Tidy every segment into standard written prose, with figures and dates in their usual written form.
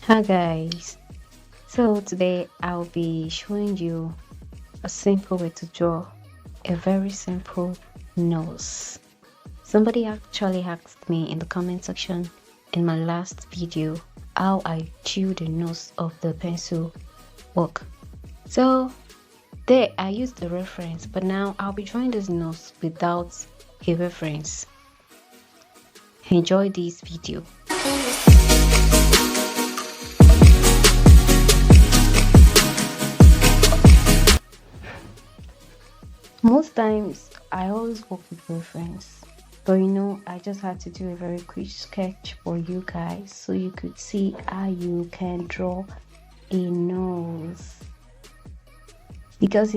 Hi guys, so today I'll be showing you a simple way to draw a very simple nose. Somebody actually asked me in the comment section in my last video how I drew the nose of the pencil book. So there I used the reference, but now I'll be drawing this nose without a reference. Enjoy this video. Most times, I always work with reference, but I just had to do a very quick sketch for you guys so you could see how you can draw a nose. Because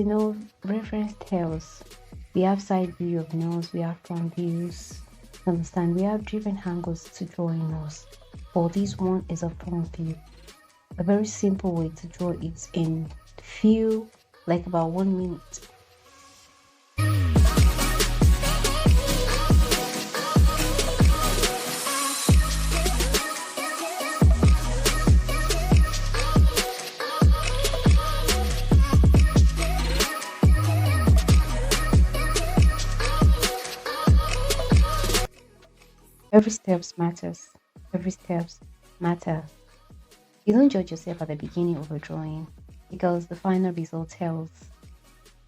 reference tells we have side view of nose, we have front views. Understand? We have different angles to draw a nose, but this one is a front view. A very simple way to draw it in few, like about 1 minute. Every steps matters. Every steps matter. You don't judge yourself at the beginning of a drawing because the final result tells.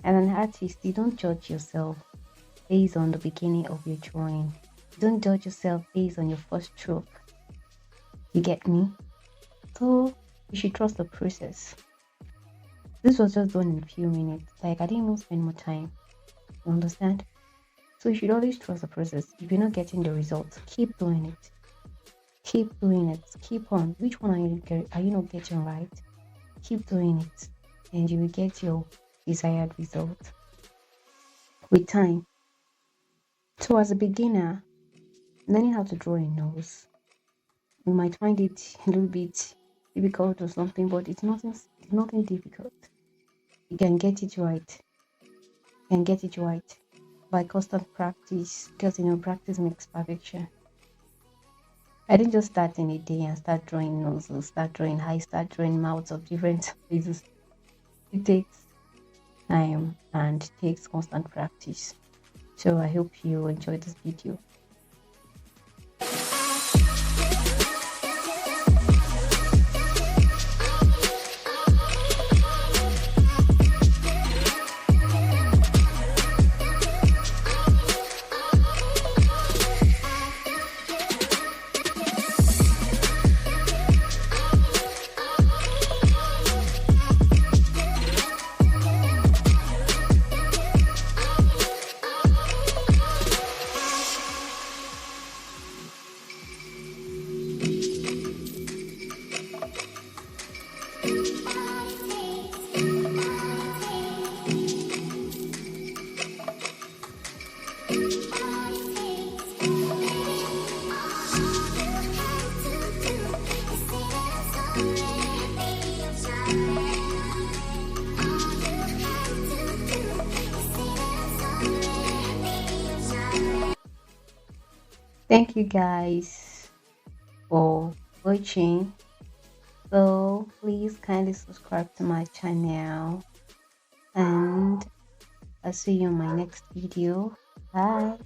And an artist, you don't judge yourself based on the beginning of your drawing. You don't judge yourself based on your first stroke. You get me? So you should trust the process. This was just done in a few minutes. Like I didn't even spend more time. You understand? So you should always trust the process. If you're not getting the results, keep doing it. Keep doing it. Keep on. Which one are you not getting right? Keep doing it, and you will get your desired result with time. So as a beginner, learning how to draw a nose, you might find it a little bit difficult or something, but it's nothing difficult. You can get it right. You can get it right by constant practice, because practice makes perfection. I didn't just start in a day and start drawing noses, start drawing eyes, start drawing mouths of different places. It takes time and takes constant practice. So I hope you enjoyed this video. Thank you guys for watching. So please kindly subscribe to my channel, and I'll see you in my next video. Bye.